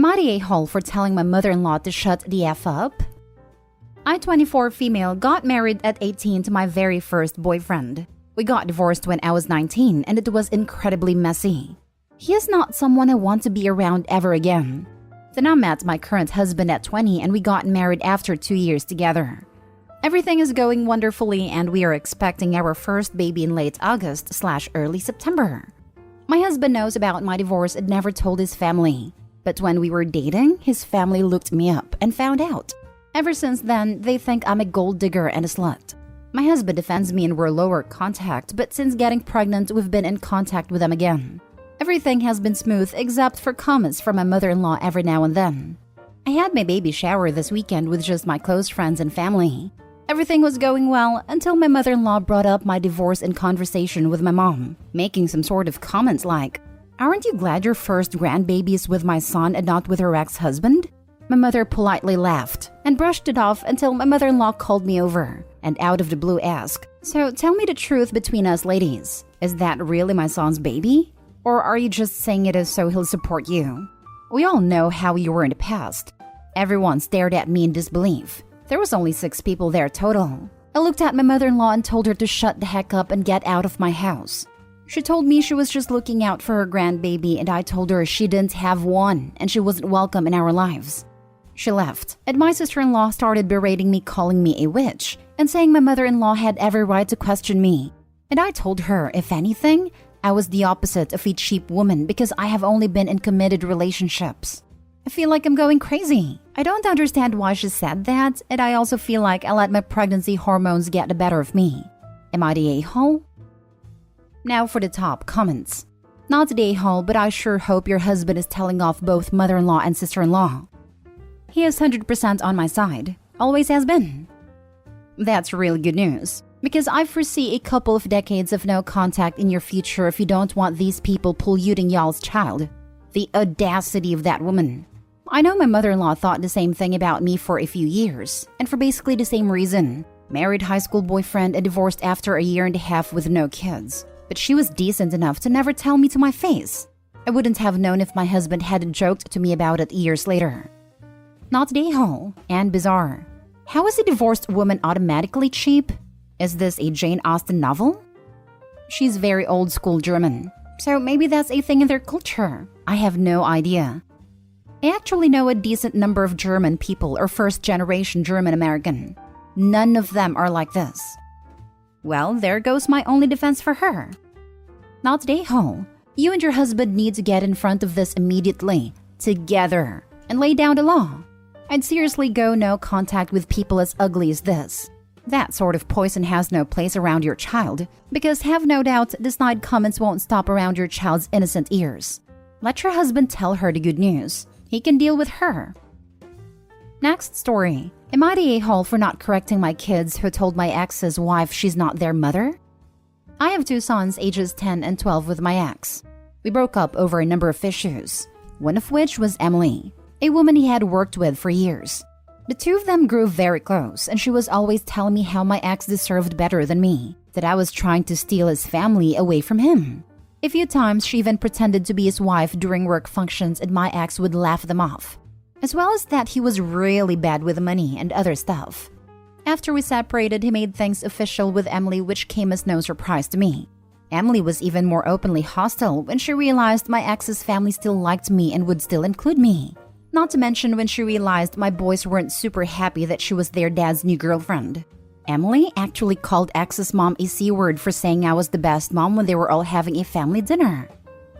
Am I the a-hole for telling my mother-in-law to shut the F up? I, 24 female, got married at 18 to my very first boyfriend. We got divorced when I was 19 and it was incredibly messy. He is not someone I want to be around ever again. Then I met my current husband at 20 and we got married after 2 years together. Everything is going wonderfully and we are expecting our first baby in late August/early September. My husband knows about my divorce and never told his family. But when we were dating, his family looked me up and found out. Ever since then, they think I'm a gold digger and a slut. My husband defends me and we're lower contact, but since getting pregnant, we've been in contact with them again. Everything has been smooth except for comments from my mother-in-law every now and then. I had my baby shower this weekend with just my close friends and family. Everything was going well until my mother-in-law brought up my divorce in conversation with my mom, making some sort of comments like, "Aren't you glad your first grandbaby is with my son and not with her ex-husband?" My mother politely laughed and brushed it off until my mother-in-law called me over and out of the blue asked, "So tell me the truth between us ladies. Is that really my son's baby? Or are you just saying it so he'll support you? We all know how you were in the past." Everyone stared at me in disbelief. There was only 6 people there total. I looked at my mother-in-law and told her to shut the heck up and get out of my house. She told me she was just looking out for her grandbaby and I told her she didn't have one and she wasn't welcome in our lives. She left, and my sister-in-law started berating me, calling me a witch, and saying my mother-in-law had every right to question me. And I told her, if anything, I was the opposite of a cheap woman because I have only been in committed relationships. I feel like I'm going crazy. I don't understand why she said that, and I also feel like I let my pregnancy hormones get the better of me. Am I the a-hole? Now for the top comments. Not the a-hole, but I sure hope your husband is telling off both mother-in-law and sister-in-law. He is 100% on my side. Always has been. That's really good news, because I foresee a couple of decades of no contact in your future if you don't want these people polluting y'all's child. The audacity of that woman. I know my mother-in-law thought the same thing about me for a few years, and for basically the same reason. Married high school boyfriend and divorced after a year and a half with no kids. But she was decent enough to never tell me to my face. I wouldn't have known if my husband hadn't joked to me about it years later. Not the a-hole, and bizarre. How is a divorced woman automatically cheap? Is this a Jane Austen novel? She's very old school German, so maybe that's a thing in their culture. I have no idea. I actually know a decent number of German people or first-generation German American. None of them are like this. Well, there goes my only defense for her. Not the a-hole. You and your husband need to get in front of this immediately, together, and lay down the law. I'd seriously go no contact with people as ugly as this. That sort of poison has no place around your child, because have no doubt the snide comments won't stop around your child's innocent ears. Let your husband tell her the good news. He can deal with her. Next story. Am I the a-hole for not correcting my kids who told my ex's wife she's not their mother? I have 2 sons ages 10 and 12 with my ex. We broke up over a number of issues, one of which was Emily, a woman he had worked with for years. The 2 of them grew very close, and she was always telling me how my ex deserved better than me, that I was trying to steal his family away from him. A few times she even pretended to be his wife during work functions and my ex would laugh them off. As well as that he was really bad with money and other stuff. After we separated, he made things official with Emily, which came as no surprise to me. Emily was even more openly hostile when she realized my ex's family still liked me and would still include me. Not to mention when she realized my boys weren't super happy that she was their dad's new girlfriend. Emily actually called ex's mom a C-word for saying I was the best mom when they were all having a family dinner.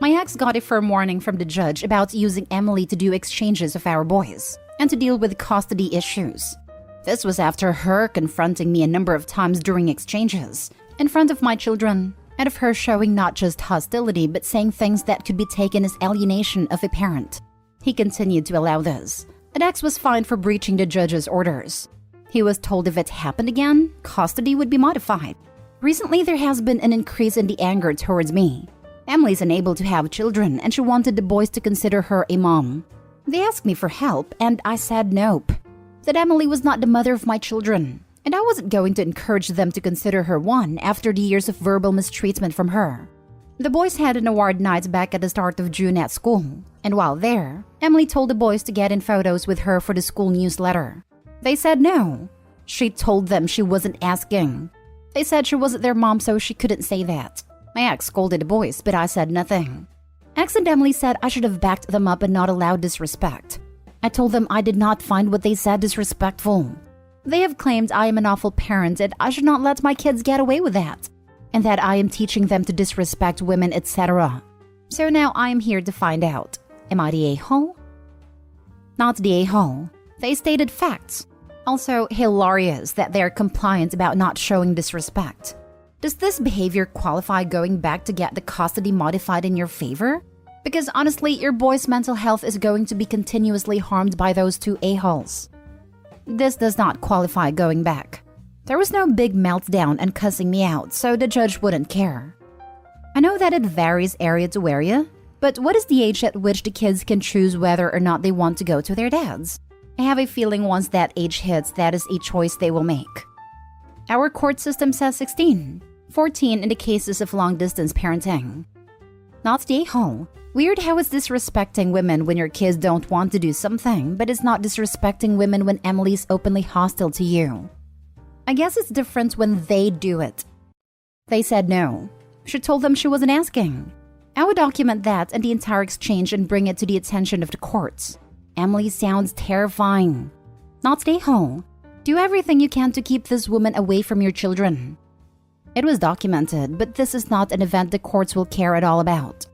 My ex got a firm warning from the judge about using Emily to do exchanges of our boys and to deal with custody issues. This was after her confronting me a number of times during exchanges, in front of my children, and of her showing not just hostility but saying things that could be taken as alienation of a parent. He continued to allow this. And ex was fined for breaching the judge's orders. He was told if it happened again, custody would be modified. Recently, there has been an increase in the anger towards me. Emily's unable to have children, and she wanted the boys to consider her a mom. They asked me for help, and I said nope. That Emily was not the mother of my children, and I wasn't going to encourage them to consider her one after the years of verbal mistreatment from her. The boys had an award night back at the start of June at school, and while there, Emily told the boys to get in photos with her for the school newsletter. They said no. She told them she wasn't asking. They said she wasn't their mom, so she couldn't say that. My ex scolded the boys, but I said nothing. Ex and Emily said I should have backed them up and not allowed disrespect. I told them I did not find what they said disrespectful. They have claimed I am an awful parent and I should not let my kids get away with that, and that I am teaching them to disrespect women, etc. So now I am here to find out. Am I the a-hole? Not the a-hole. They stated facts. Also hilarious that they are compliant about not showing disrespect. Does this behavior qualify going back to get the custody modified in your favor? Because honestly, your boy's mental health is going to be continuously harmed by those two a-holes. This does not qualify going back. There was no big meltdown and cussing me out, so the judge wouldn't care. I know that it varies area to area, but what is the age at which the kids can choose whether or not they want to go to their dads? I have a feeling once that age hits, that is a choice they will make. Our court system says 16, 14 in the cases of long-distance parenting. Not the a-hole. Weird how it's disrespecting women when your kids don't want to do something, but it's not disrespecting women when Emily's openly hostile to you. I guess it's different when they do it. They said no. She told them she wasn't asking. I would document that and the entire exchange and bring it to the attention of the courts. Emily sounds terrifying. Not stay home. Do everything you can to keep this woman away from your children. It was documented, but this is not an event the courts will care at all about.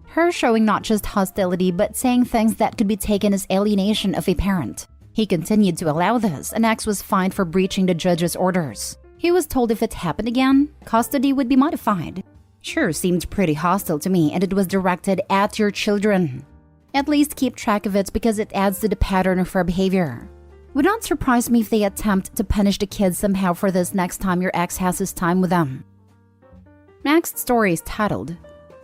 Her showing not just hostility, but saying things that could be taken as alienation of a parent. He continued to allow this, and X was fined for breaching the judge's orders. He was told if it happened again, custody would be modified. Sure seemed pretty hostile to me, and it was directed at your children. At least keep track of it because it adds to the pattern of her behavior. Would not surprise me if they attempt to punish the kids somehow for this next time your ex has his time with them. Next story is titled,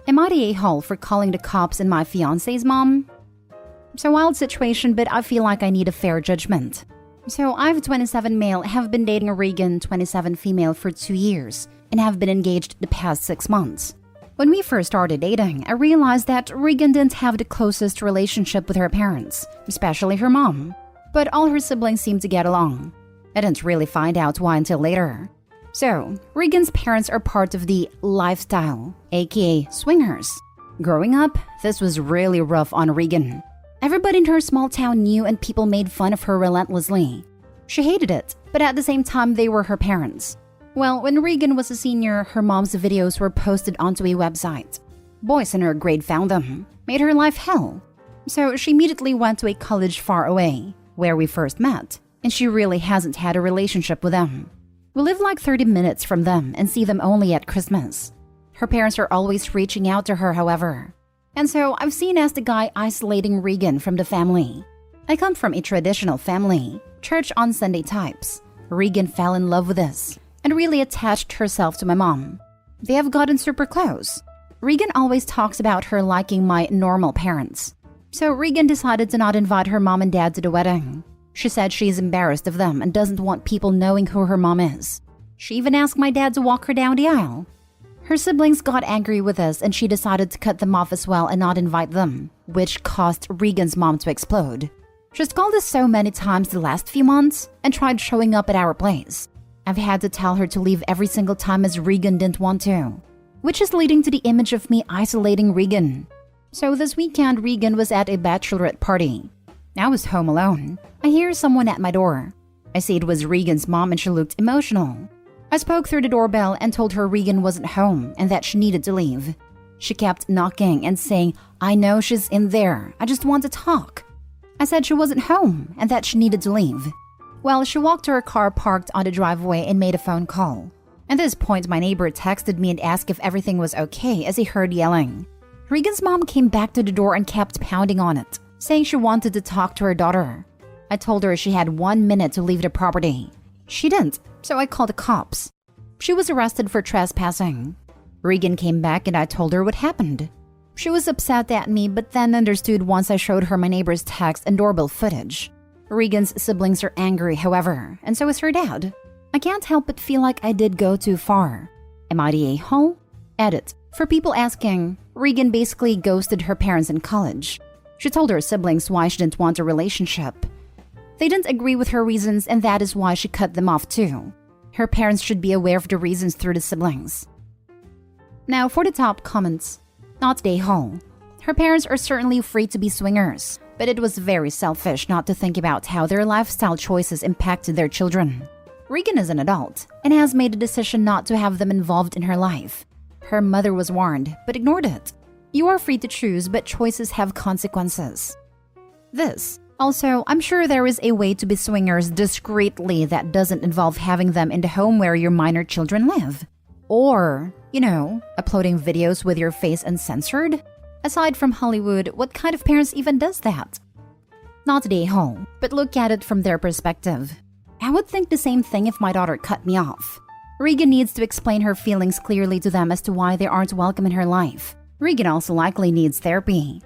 Am I the a-hole for calling the cops on my fiancé's mom? It's a wild situation, but I feel like I need a fair judgment. So I've 27 male, have been dating a Regan 27 female for 2 years, and have been engaged the past 6 months. When we first started dating, I realized that Regan didn't have the closest relationship with her parents, especially her mom. But all her siblings seemed to get along. I didn't really find out why until later. So, Regan's parents are part of the lifestyle, aka swingers. Growing up, this was really rough on Regan. Everybody in her small town knew and people made fun of her relentlessly. She hated it, but at the same time they were her parents. Well, when Regan was a senior, her mom's videos were posted onto a website. Boys in her grade found them, made her life hell. So she immediately went to a college far away, where we first met, and she really hasn't had a relationship with them. We live like 30 minutes from them and see them only at Christmas. Her parents are always reaching out to her, however. And so I've seen as the guy isolating Regan from the family. I come from a traditional family, church on Sunday types. Regan fell in love with this and really attached herself to my mom. They have gotten super close. Regan always talks about her liking my normal parents. So Regan decided to not invite her mom and dad to the wedding. She said she's embarrassed of them and doesn't want people knowing who her mom is. She even asked my dad to walk her down the aisle. Her siblings got angry with us and she decided to cut them off as well and not invite them, which caused Regan's mom to explode. She's called us so many times the last few months and tried showing up at our place. I've had to tell her to leave every single time as Regan didn't want to, which is leading to the image of me isolating Regan. So this weekend, Regan was at a bachelorette party. I was home alone. I hear someone at my door. I see it was Regan's mom and she looked emotional. I spoke through the doorbell and told her Regan wasn't home and that she needed to leave. She kept knocking and saying, I know she's in there, I just want to talk. I said she wasn't home and that she needed to leave. Well, she walked to her car parked on the driveway and made a phone call. At this point, my neighbor texted me and asked if everything was okay as he heard yelling. Regan's mom came back to the door and kept pounding on it, saying she wanted to talk to her daughter. I told her she had 1 minute to leave the property. She didn't, so I called the cops. She was arrested for trespassing. Regan came back and I told her what happened. She was upset at me, but then understood once I showed her my neighbor's text and doorbell footage. Regan's siblings are angry, however, and so is her dad. I can't help but feel like I did go too far. Am I the a-hole? Edit. For people asking, Regan basically ghosted her parents in college. She told her siblings why she didn't want a relationship. They didn't agree with her reasons, and that is why she cut them off too. Her parents should be aware of the reasons through the siblings. Now for the top comments. Not Day-Ho. Her parents are certainly free to be swingers, but it was very selfish not to think about how their lifestyle choices impacted their children. Regan is an adult and has made a decision not to have them involved in her life. Her mother was warned, but ignored it. You are free to choose, but choices have consequences. This. Also, I'm sure there is a way to be swingers discreetly that doesn't involve having them in the home where your minor children live. Or, uploading videos with your face uncensored. Aside from Hollywood, what kind of parents even does that? Not Day-Ho, but look at it from their perspective. I would think the same thing if my daughter cut me off. Regan needs to explain her feelings clearly to them as to why they aren't welcome in her life. Regan also likely needs therapy.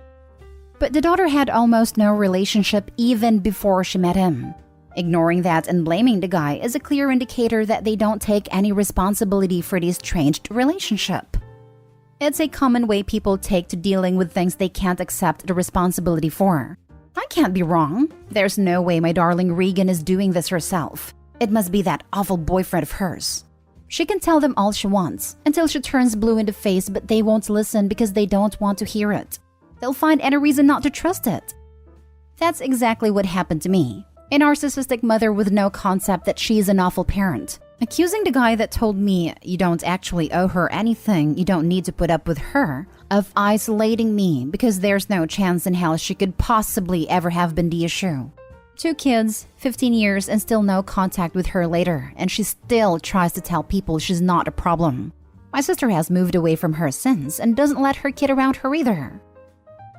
But the daughter had almost no relationship even before she met him. Ignoring that and blaming the guy is a clear indicator that they don't take any responsibility for the estranged relationship. It's a common way people take to dealing with things they can't accept the responsibility for. I can't be wrong. There's no way my darling Regan is doing this herself. It must be that awful boyfriend of hers. She can tell them all she wants until she turns blue in the face, but they won't listen because they don't want to hear it. They'll find any reason not to trust it. That's exactly what happened to me. A narcissistic mother with no concept that she's an awful parent. Accusing the guy that told me you don't actually owe her anything, you don't need to put up with her, of isolating me because there's no chance in hell she could possibly ever have been the issue. 2 kids, 15 years, and still no contact with her later, and she still tries to tell people she's not a problem. My sister has moved away from her since and doesn't let her kid around her either.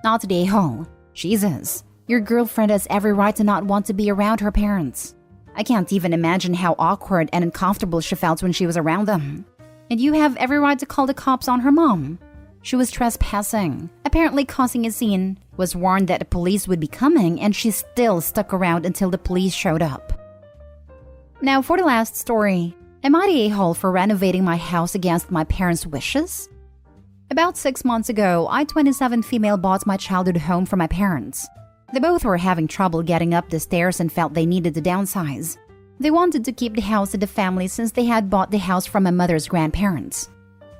Not Day-Ho. Jesus. Your girlfriend has every right to not want to be around her parents. I can't even imagine how awkward and uncomfortable she felt when she was around them. And you have every right to call the cops on her mom. She was trespassing, apparently causing a scene, was warned that the police would be coming, and she still stuck around until the police showed up. Now for the last story. Am I the a-hole for renovating my house against my parents' wishes? About 6 months ago, I, 27 female, bought my childhood home from my parents. They both were having trouble getting up the stairs and felt they needed to downsize. They wanted to keep the house in the family since they had bought the house from my mother's grandparents.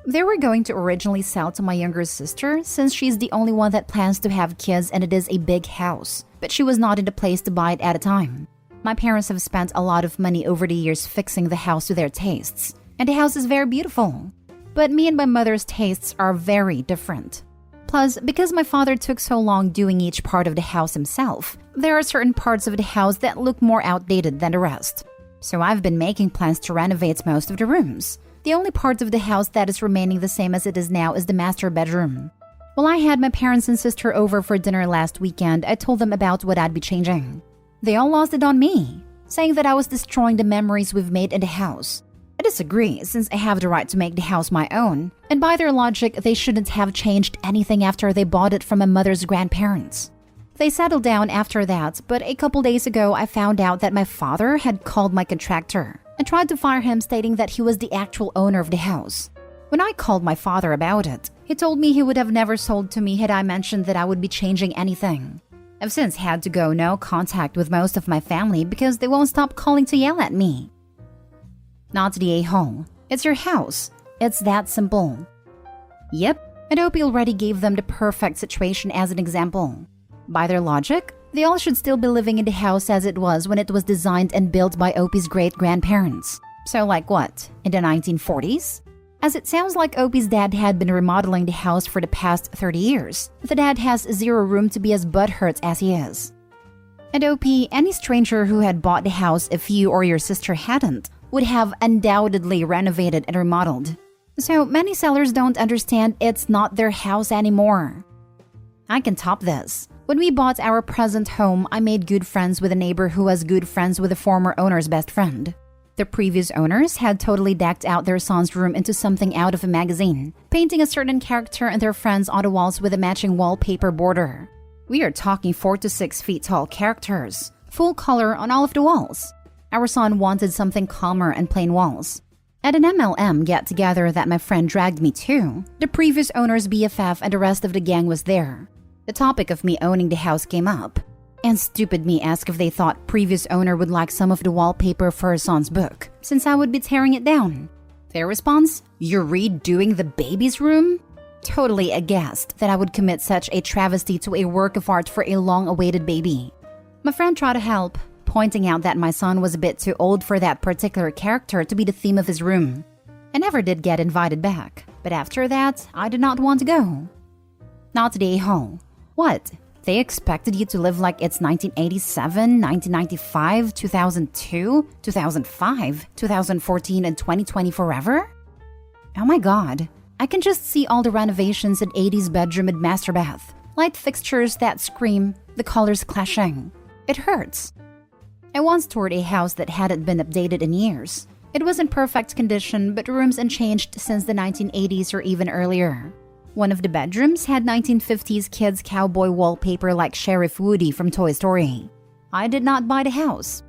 They were going to originally sell to my younger sister since she's the only one that plans to have kids and it is a big house, but she was not in the place to buy it at a time. My parents have spent a lot of money over the years fixing the house to their tastes, and the house is very beautiful. But me and my mother's tastes are very different. Plus, because my father took so long doing each part of the house himself, there are certain parts of the house that look more outdated than the rest. So I've been making plans to renovate most of the rooms. The only part of the house that is remaining the same as it is now is the master bedroom. While I had my parents and sister over for dinner last weekend, I told them about what I'd be changing. They all lost it on me, saying that I was destroying the memories we've made in the house. I disagree, since I have the right to make the house my own, and by their logic, they shouldn't have changed anything after they bought it from my mother's grandparents. They settled down after that, but a couple days ago I found out that my father had called my contractor and tried to fire him, stating that he was the actual owner of the house. When I called my father about it, he told me he would have never sold to me had I mentioned that I would be changing anything. I've since had to go no contact with most of my family because they won't stop calling to yell at me. Not the a-hole. It's your house. It's that simple. Yep, Adobe already gave them the perfect situation as an example. By their logic, they all should still be living in the house as it was when it was designed and built by Opie's great-grandparents. So like what, in the 1940s? As it sounds like Opie's dad had been remodeling the house for the past 30 years, the dad has zero room to be as butthurt as he is. And Opie, any stranger who had bought the house if you or your sister hadn't, would have undoubtedly renovated and remodeled. So many sellers don't understand it's not their house anymore. I can top this. When we bought our present home, I made good friends with a neighbor who was good friends with the former owner's best friend. The previous owners had totally decked out their son's room into something out of a magazine, painting a certain character and their friends on the walls with a matching wallpaper border. We are talking 4 to 6 feet tall characters, full color on all of the walls. Our son wanted something calmer and plain walls. At an MLM get-together that my friend dragged me to, the previous owner's BFF and the rest of the gang was there. The topic of me owning the house came up, and stupid me asked if they thought previous owner would like some of the wallpaper for her son's book, since I would be tearing it down. Their response, "You're redoing the baby's room?" Totally aghast that I would commit such a travesty to a work of art for a long-awaited baby. My friend tried to help, pointing out that my son was a bit too old for that particular character to be the theme of his room. I never did get invited back, but after that, I did not want to go. Not today, ho. What? They expected you to live like it's 1987, 1995, 2002, 2005, 2014, and 2020 forever? Oh my god. I can just see all the renovations in 80s bedroom and master bath. Light fixtures that scream, the colors clashing. It hurts. I once toured a house that hadn't been updated in years. It was in perfect condition, but rooms unchanged since the 1980s or even earlier. One of the bedrooms had 1950s kids cowboy wallpaper like Sheriff Woody from Toy Story. I did not buy the house.